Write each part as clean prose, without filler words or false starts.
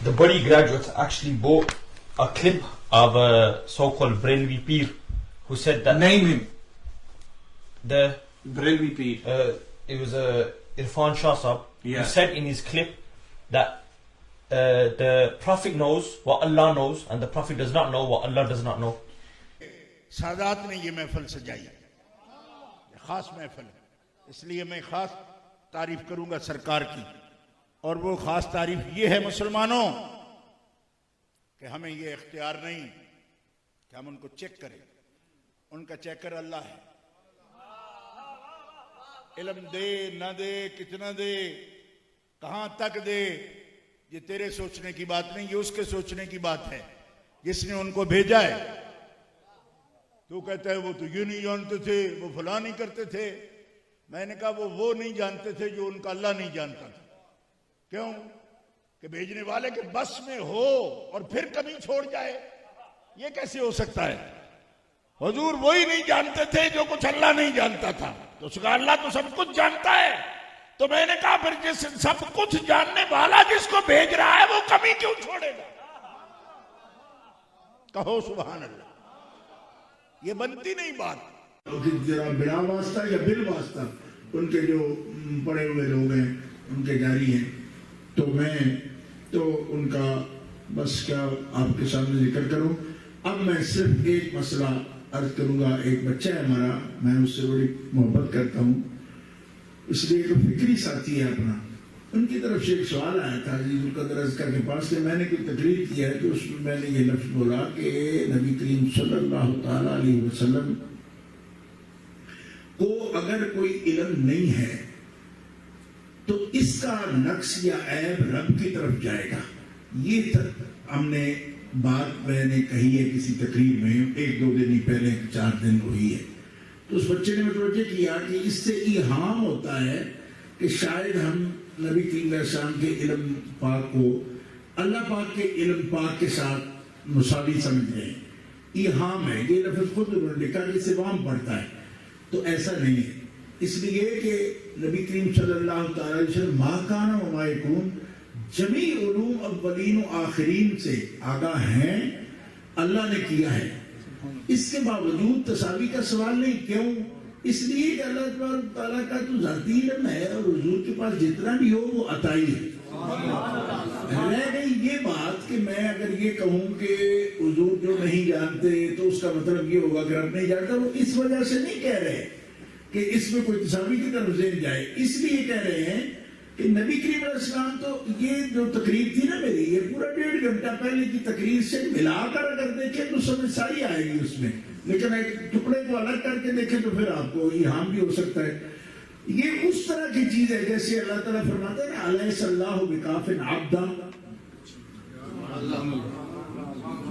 the Bari graduates actually bought a clip of a so-called Brelvi Peer who said that... Name him. The Brelvi Peer. It was Irfan Shah Sahab. Yeah. He said in his clip that the Prophet knows what Allah knows and the Prophet does not know what Allah does not know. سادات نے یہ محفل سجائی خاص محفل ہے اس لیے میں خاص تعریف کروں گا سرکار کی اور وہ خاص تعریف یہ ہے مسلمانوں کہ ہمیں یہ اختیار نہیں کہ ہم ان کو چیک کریں ان کا چیکر اللہ ہے علم دے نہ دے کتنا دے کہاں تک دے یہ تیرے سوچنے کی بات نہیں یہ اس کے سوچنے کی بات ہے جس نے ان کو بھیجا ہے تو کہتا ہے وہ تو یہ نہیں جانتے تھے وہ فلاں نہیں کرتے تھے میں نے کہا وہ نہیں جانتے تھے جو ان کا اللہ نہیں جانتا تھا کیوں کہ بھیجنے والے کے بس میں ہو اور پھر کبھی چھوڑ جائے یہ کیسے ہو سکتا ہے حضور وہی نہیں جانتے تھے جو کچھ اللہ نہیں جانتا تھا تو اس کا اللہ تو سب کچھ جانتا ہے تو میں نے کہا پھر جس سب کچھ جاننے والا جس کو بھیج رہا ہے وہ کمی کیوں چھوڑے گا کہو سبحان اللہ یہ بنتی نہیں بات ذرا بلا واسطہ یا بل واسطہ ان کے جو پڑے ہوئے لوگ ہیں ان کے جاری ہیں تو میں تو ان کا بس کیا آپ کے سامنے ذکر کروں اب میں صرف ایک مسئلہ عرض کروں گا ایک بچہ ہے ہمارا میں اس سے بڑی محبت کرتا ہوں اس لیے ایک فکری ساتھی ہے اپنا ان کی طرف سے ایک سوال آیا تھا عزیز القدر اذکر کے پاس سے میں نے کوئی تقریر کیا ہے کہ اس میں نے یہ لفظ بولا کہ نبی کریم صلی اللہ تعالی علیہ وسلم کو اگر کوئی علم نہیں ہے تو اس کا نقص یا عیب رب کی طرف جائے گا یہ ہم نے بات میں نے کہی ہے کسی تقریر میں ایک دو دن ہی پہلے 4 دن ہوئی ہے تو اس بچے نے متوجہ کیا کہ اس سے ایہام ہوتا ہے کہ شاید ہم نبی کریم علیہ السلام کے علم پاک کو اللہ پاک کے علم پاک کے ساتھ مساوی سمجھ رہے ہیں ایہام ہے یہ لفظ خود انہوں نے لکھا کہ سوام پڑتا ہے تو ایسا نہیں ہے اس لیے کہ نبی کریم صلی اللہ تعالی علیہ وسلم ما کان و ما یکون جمیع علوم اولین و آخرین سے آگاہ ہیں اللہ نے کیا ہے اس کے باوجود تساوی کا سوال نہیں کیوں اس لیے کہ اللہ تعالیٰ کا تو ذاتی علم ہے اور حضور کے پاس جتنا بھی ہو وہ عطائی ہے رہ گئی یہ بات کہ میں اگر یہ کہوں کہ حضور جو نہیں جانتے تو اس کا مطلب یہ ہوگا کہ رب نہیں جانتا وہ اس وجہ سے نہیں کہہ رہے کہ اس میں کوئی تساوی کی طرف ذہن جائے اس لیے کہہ رہے ہیں کہ نبی کریم علیہ السلام تو یہ جو تقریر تھی نا میری یہ پورا 1.5 گھنٹہ پہلے کی تقریر سے ملا کر اگر دیکھیں تو سمجھ ساری آئے گی اس میں لیکن ایک ٹکڑے کو الگ کر کے دیکھیں تو پھر آپ کو ایہام بھی ہو سکتا ہے یہ اس طرح کی چیز ہے جیسے اللہ تعالیٰ فرماتا ہے نا الیس اللہ بکاف عبدا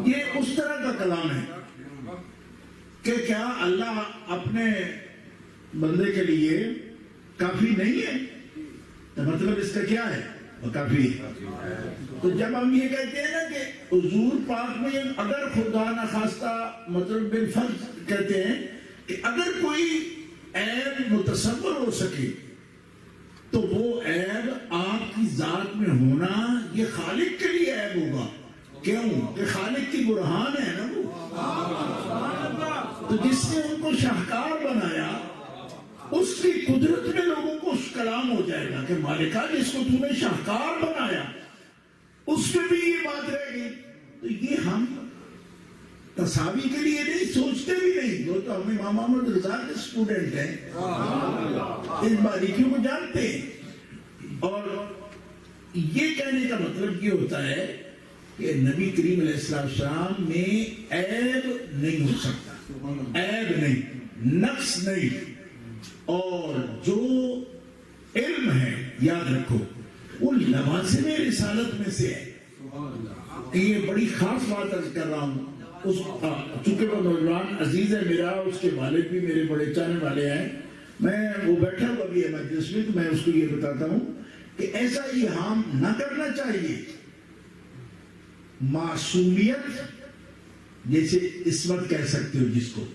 یہ اس طرح کا کلام ہے کہ کیا اللہ اپنے بندے کے لیے کافی نہیں ہے تو مطلب اس کا کیا ہے وہ کافی تو جب ہم یہ کہتے ہیں نا کہ حضور پاک میں اگر خدا نخواستہ مطلب بالفرض کہتے ہیں کہ اگر کوئی عیب متصور ہو سکے تو وہ عیب آپ کی ذات میں ہونا یہ خالق کے لیے عیب ہوگا کیوں کہ خالق کی برہان ہے نا وہ تو جس نے ان کو شاہکار بنایا اس کی قدرت میں لوگوں کو اس کلام ہو جائے گا کہ مالکہ جس کو تم نے شاہکار بنایا اس میں بھی یہ بات رہے گی تو یہ ہم تصاوی کے لیے نہیں سوچتے بھی نہیں وہ تو ہم امام محمد رضا کے اسٹوڈنٹ ہیں ان باریکیوں کو جانتے ہیں اور یہ کہنے کا مطلب یہ ہوتا ہے کہ نبی کریم علیہ السلام میں عیب نہیں ہو سکتا عیب نہیں نقص نہیں اور جو علم ہے یاد رکھو وہ لوازم رسالت میں سے ہے کہ یہ بڑی خاص بات عرض کر رہا ہوں چونکہ وہ نوجوان عزیز ہے میرا اس کے والد بھی میرے بڑے چاہنے والے ہیں میں وہ بیٹھا ہوا بھی ہے مجلس میں تو میں اس کو یہ بتاتا ہوں کہ ایسا ایہام نہ کرنا چاہیے معصومیت جیسے عصمت کہہ سکتے ہو جس کو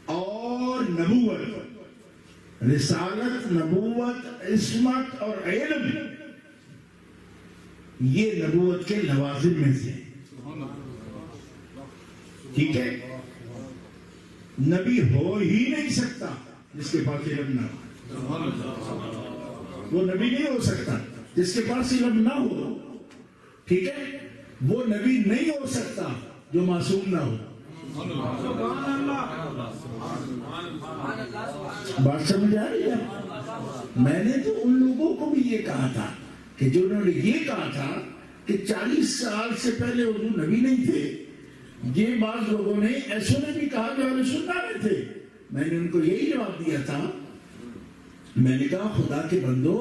اور نبوت رسالت نبوت عصمت اور علم یہ نبوت کے لوازم میں سے ہے. ٹھیک ہے؟ نبی ہو ہی نہیں سکتا جس کے پاس علم نہ ہو. وہ نبی نہیں ہو سکتا جس کے پاس علم نہ ہو. ٹھیک ہے؟ وہ نبی نہیں ہو سکتا جو معصوم نہ ہو. بات سمجھ آ رہی ہے؟ میں نے تو ان لوگوں کو بھی یہ کہا تھا کہ جنہوں نے یہ کہا تھا کہ 40 سال سے پہلے اردو نبی نہیں تھے. یہ بعض لوگوں نے ایسوں نے بھی کہا کہ اہل سنت میں تھے. میں نے ان کو یہی جواب دیا تھا. میں نے کہا خدا کے بندو،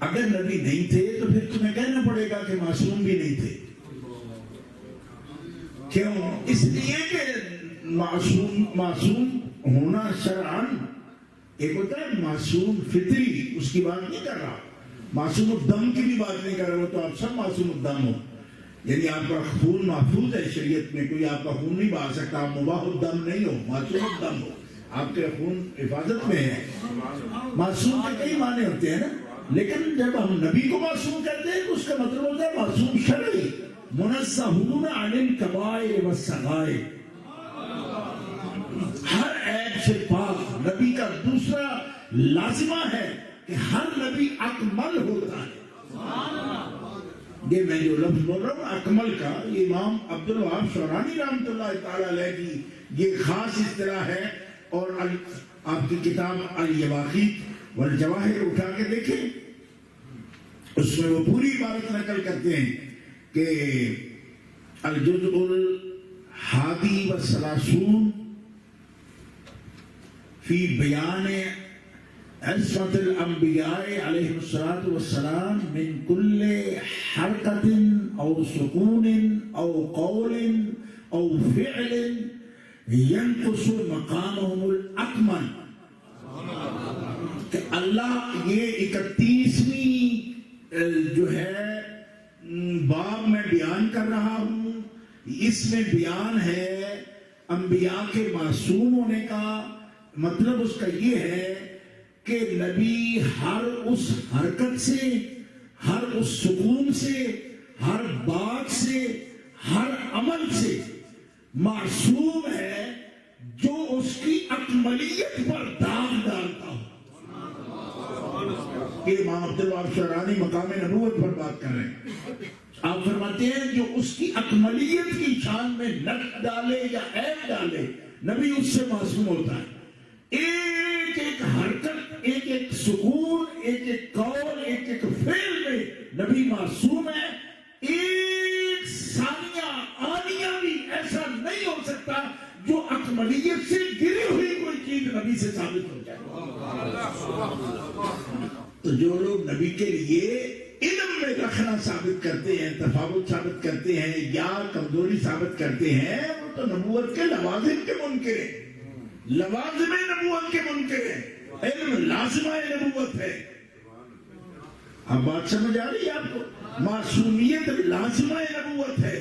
اگر نبی نہیں تھے تو پھر تمہیں کہنا پڑے گا کہ معصوم بھی نہیں تھے. کیوں؟ اس لیے کہ معصوم ہونا شرعاً ایک ہوتا ہے معصوم فطری، اس کی بات نہیں کر رہا. معصوم الدم کی بھی بات نہیں کر رہا. وہ تو آپ سب معصوم الدم ہو، یعنی آپ کا خون محفوظ ہے شریعت میں، کوئی آپ کا خون نہیں بہا سکتا. آپ مباح الدم نہیں ہو، معصوم الدم ہو، آپ کے خون حفاظت میں ہے. معصوم کے کئی معنی ہوتے ہیں نا، لیکن جب ہم نبی کو معصوم کہتے ہیں تو اس کا مطلب ہوتا ہے معصوم شرعی، منزہون عن الکبائر والصغائر، ہر عیب سے پاک. نبی کا دوسرا لازمہ ہے کہ ہر نبی اکمل ہوتا ہے. یہ میں جو لفظ بول رہا ہوں اکمل کا، یہ امام عبد الوہاب شعرانی رحمۃ اللہ تعالی علیہ کی یہ خاص اصطلاح ہے. اور آپ کی کتاب الیواقیت والجواہر اٹھا کے دیکھیں، اس میں وہ پوری عبارت نقل کرتے ہیں کہ الجزء الحادی والثلاثون فی بیان عصمت الانبیاء علیہ الصلاۃ والسلام من کل حرکت او سکون او قول او فعل ینقص مقامهم الاکمل. کہ اللہ یہ 31ویں جو ہے باب میں بیان کر رہا ہوں، اس میں بیان ہے انبیاء کے معصوم ہونے کا. مطلب اس کا یہ ہے کہ نبی ہر اس حرکت سے، ہر اس سکون سے، ہر بات سے، ہر عمل سے معصوم ہے جو اس کی اکملیت پر داغ ڈالتا ہو. کہ امام عبد الوہاب شعرانی مقام نبوت پر بات کر رہے ہیں. آپ فرماتے ہیں جو اس کی اکملیت کی شان میں نقص ڈالے یا عیب ڈالے، نبی اس سے معصوم ہوتا ہے. ایک ایک حرکت، ایک ایک سکون، ایک ایک قول، ایک ایک فعل میں نبی معصوم ہے. ایک ثانیہ آنیہ بھی ایسا نہیں ہو سکتا جو اکملیت سے گری ہوئی کوئی چیز نبی سے ثابت ہو جائے. تو جو لوگ نبی کے لیے علم میں رکھنا ثابت کرتے ہیں، تفاوت ثابت کرتے ہیں یا کمزوری ثابت کرتے ہیں، وہ تو نبوت کے لوازم کے منکر ہیں. لوازم نبوت کے منکر ہیں. علم لازمہ نبوت ہے. اب بات سمجھ آ رہی ہے آپ کو؟ معصومیت لازمہ نبوت ہے.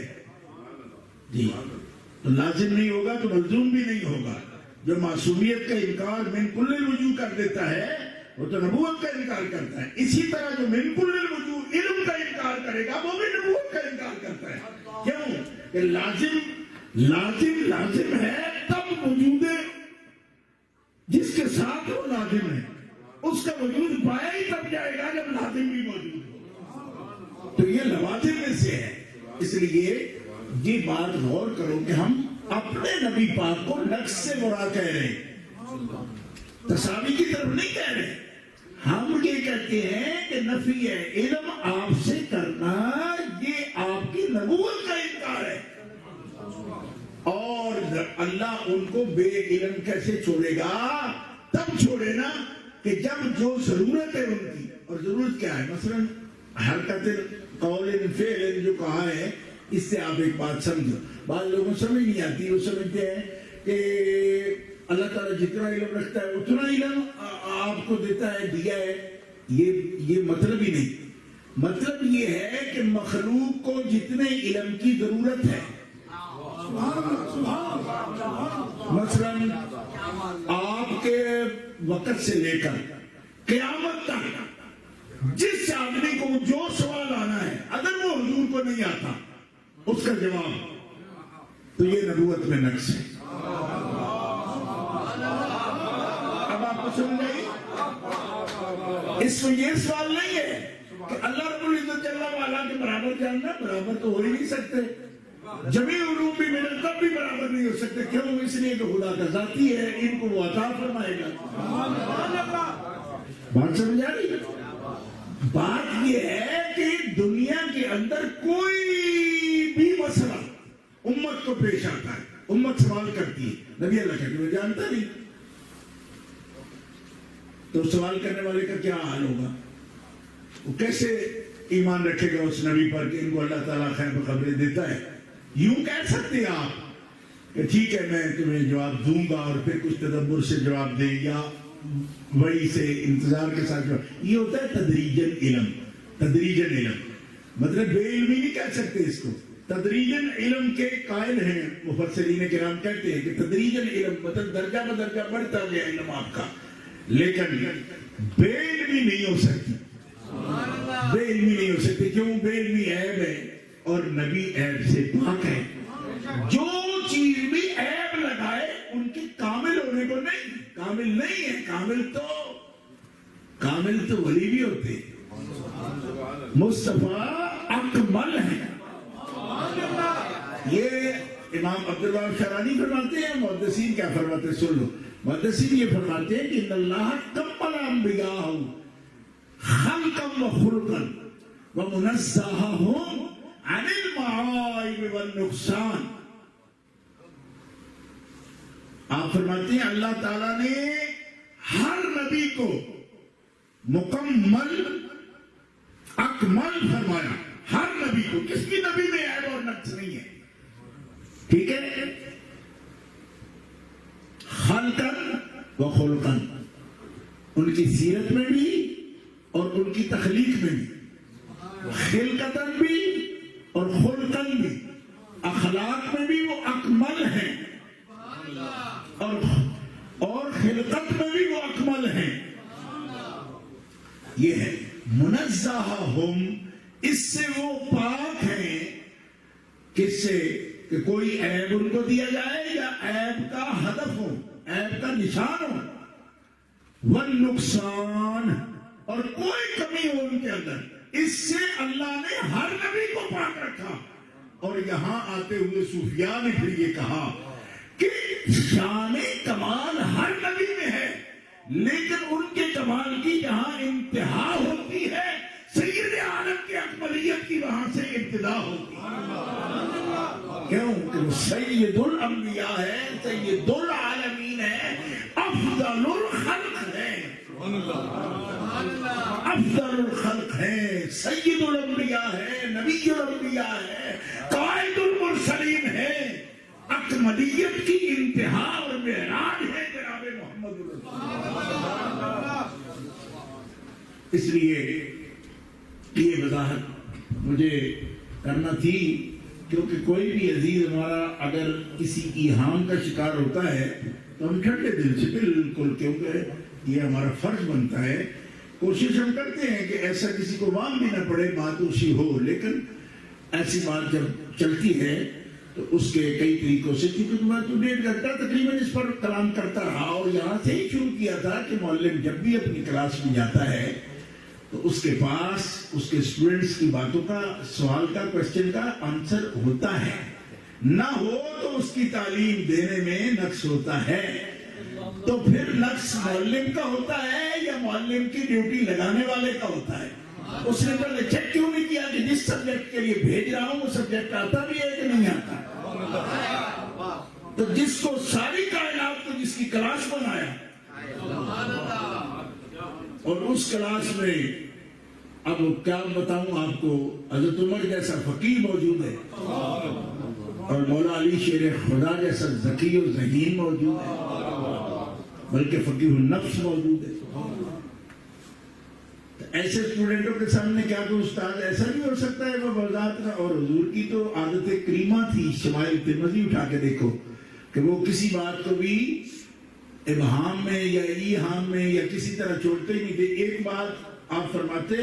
جی، تو لازم نہیں ہوگا تو ملزوم بھی نہیں ہوگا. جو معصومیت کا انکار من کل الوجوہ کر دیتا ہے وہ تو نبوت کا انکار کرتا ہے. اسی طرح جو من کل الوجوہ علم کا انکار کرے گا وہ بھی نبوت کا انکار کرتا ہے. کیوں کہ لازم ہے تب وجود جس کے ساتھ وہ لازم ہے، اس کا وجود پایا ہی تب جائے گا جب لازم بھی موجود ہو. تو یہ لوازم میں سے ہے. اس لیے یہ بات غور کرو کہ ہم اپنے نبی پاک کو نقص سے مراد کہہ رہے ہیں، تساوی کی طرف نہیں کہہ رہے. ہم یہ کہتے ہیں کہ نفی علم آپ سے کرنا یہ آپ کی نبوت کا انکار ہے. اور اللہ ان کو بے علم کیسے چھوڑے گا؟ تب چھوڑے نا کہ جب جو ضرورت ہے ان کی، اور ضرورت کیا ہے؟ مثلا حرکت قول فعل جو کہا ہے، اس سے آپ ایک بات سمجھو. بعض لوگوں سمجھ نہیں آتی، وہ سمجھتے ہیں کہ اللہ تعالیٰ جتنا علم رکھتا ہے اتنا علم آپ کو دیتا ہے، دیا ہے. یہ مطلب ہی نہیں. مطلب یہ ہے کہ مخلوق کو جتنے علم کی ضرورت ہے، مثلا آپ کے وقت سے لے کر قیامت تک جس آدمی کو جو سوال آنا ہے، اگر وہ کو نہیں آتا اس کا جواب، تو یہ نبوت میں نقص ہے۔ اب آپ کو سمجھ آئی؟ اس میں یہ سوال نہیں ہے کہ اللہ رب العزت جل وعلا کے برابر جاننا، برابر تو ہو ہی نہیں سکتے، جمیع علوم بھی ملے تب بھی برابر نہیں ہو سکتے۔ کیوں؟ اس لیے کہ خدا کا ذاتی ہے، ان کو وہ عطا فرمائے گا۔ بات سمجھ آ رہی ہے؟ بات یہ ہے کہ دنیا کے اندر کوئی بھی مسئلہ امت کو پیش آتا ہے، امت سوال کرتی ہے، نبی اللہ کہتے ہیں میں جانتا نہیں، تو سوال کرنے والے کا کیا حال ہوگا؟ وہ کیسے ایمان رکھے گا اس نبی پر کہ ان کو اللہ تعالیٰ خیر خبریں دیتا ہے؟ یوں کہہ سکتے ہیں آپ کہ ٹھیک ہے میں تمہیں جواب دوں گا اور پھر کچھ تدبر سے جواب دے، یا وہی سے انتظار کے ساتھ جواب۔ یہ ہوتا ہے تدریجن علم، تدریجن علم، مطلب بے علمی نہیں کہہ سکتے اس کو، تدریجن علم کے قائل ہیں مفسرین کرام، کہتے ہیں کہ تدریجن علم مطلب درجہ بدرجہ بڑھتا گیا علم آپ کا، لیکن بے علمی نہیں ہو سکتی، بے علمی نہیں ہو سکتی۔ کیوں؟ بے علمی عیب ہے اور نبی عیب سے پاک ہے۔ جو چیز بھی عیب لگائے ان کی کامل ہونے کو نہیں، کامل نہیں ہے، کامل تو ولی بھی ہوتے، مصطفیٰ اکمل ہے۔ یہ امام عبداللہ شرانی فرماتے ہیں، محدثین کیا فرماتے ہیں سن لو، محدثین یہ فرماتے ہیں کہ ان اللہ کمل انبیاء خلقا و خلقا و منزہہم عن المعائب والنقصان۔ آپ فرماتے ہیں اللہ تعالیٰ نے ہر نبی کو مکمل اکمل فرمایا، ہر نبی کو، کس کی نبی میں عیب اور نقص نہیں ہے، ٹھیک ہے؟ خلقاً و خلقاً، ان کی سیرت میں بھی اور ان کی تخلیق میں بھی، خلقتاً بھی اور خلقاً بھی، اخلاق میں بھی وہ اکمل ہیں اور خلقت میں بھی وہ اکمل ہیں۔ یہ ہے منزہہم، اس سے وہ پاک ہیں، کس سے؟ کہ کوئی عیب ان کو دیا جائے یا عیب کا ہدف ہو، عیب کا نشان ہو، والنقصان، اور کوئی کمی ہو ان کے اندر، اس سے اللہ نے ہر نبی کو پاک رکھا۔ اور یہاں آتے ہوئے صوفیاء نے پھر یہ کہا کہ شان کمال ہر نبی میں ہے، لیکن ان کے کمال کی جہاں انتہا ہوتی ہے، سید عالم کی اکملیت کی وہاں سے ابتدا ہوتی ہے۔ کیوں؟ کہ وہ سید الانبیاء ہے، سید العالمین ہے، افضل الخلق ہے، افضل الخلق ہے، سید الانبیاء ہے، نبی الانبیاء ہے، قائد المرسلین ہے، اکملیت کی انتہا اور معراج ہے جناب محمد رسول اللہ۔ اس لیے یہ وضاحت مجھے کرنا تھی، کیونکہ کوئی بھی عزیز ہمارا اگر کسی ایہام کا شکار ہوتا ہے تو ہم ٹھنڈے دل سے بالکل، کیونکہ یہ ہمارا فرض بنتا ہے، کوشش ہم کرتے ہیں کہ ایسا کسی کو وام بھی نہ پڑے، بات اسی ہو، لیکن ایسی بات جب چلتی ہے تو اس کے کئی طریقوں سے، کیونکہ میں تو 1.5 گھنٹہ تقریباً اس پر کلام کرتا رہا، اور یہاں سے ہی شروع کیا تھا کہ معلم جب بھی اپنی کلاس میں جاتا ہے تو اس کے پاس اس کے اسٹوڈنٹس کی باتوں کا، سوال کا، کوشچن کا آنسر ہوتا ہے، نہ ہو تو اس کی تعلیم دینے میں نقص ہوتا ہے۔ تو پھر نقص معلم کا ہوتا ہے یا معلم کی ڈیوٹی لگانے والے کا ہوتا ہے؟ اس نے پہلے چیک کیوں نہیں کیا کہ جس سبجیکٹ کے لیے بھیج رہا ہوں وہ سبجیکٹ آتا بھی ہے کہ نہیں آتا؟ تو جس کو ساری کائنات کو جس کی کلاس بنایا، اور اس کلاس میں اب کیا بتاؤں آپ کو، حضرت عمر جیسا فقیہ موجود ہے اور مولا علی شیر خدا جیسا ذکی و ذہین موجود ہے، بلکہ فقیہ النفس موجود ہے۔ ایسے اسٹوڈنٹوں کے سامنے کیا کوئی استاد ایسا بھی ہو سکتا ہے وہ بذات کا؟ اور حضور کی تو عادت کریمہ تھی، شمائل ترمذی اٹھا کے دیکھو کہ وہ کسی بات کو بھی ابہام میں یا ایہام میں یا کسی طرح چھوڑتے ہی نہیں تھے۔ ایک بات آپ فرماتے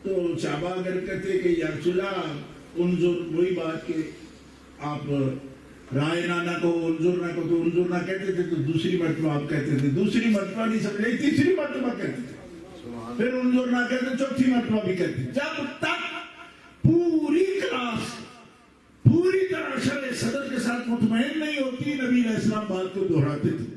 تو صحابہ اگر کہتے کہ یا رسول اللہ انظر وہی بات کہ آپ رائے نہ کہو انظر نہ کہو، تو انظر نہ کہتے تھے تو دوسری مرتبہ آپ کہتے تھے، دوسری مرتبہ نہیں سمجھے تیسری مرتبہ کہتے تھے، پھر انظر نہ کہتے چوتھی مرتبہ بھی کہتے، جب تک پوری کلاس پوری طرح شرع صدر کے ساتھ مطمئن نہیں ہوتی، نبی علیہ السلام بات کو دہراتے تھے.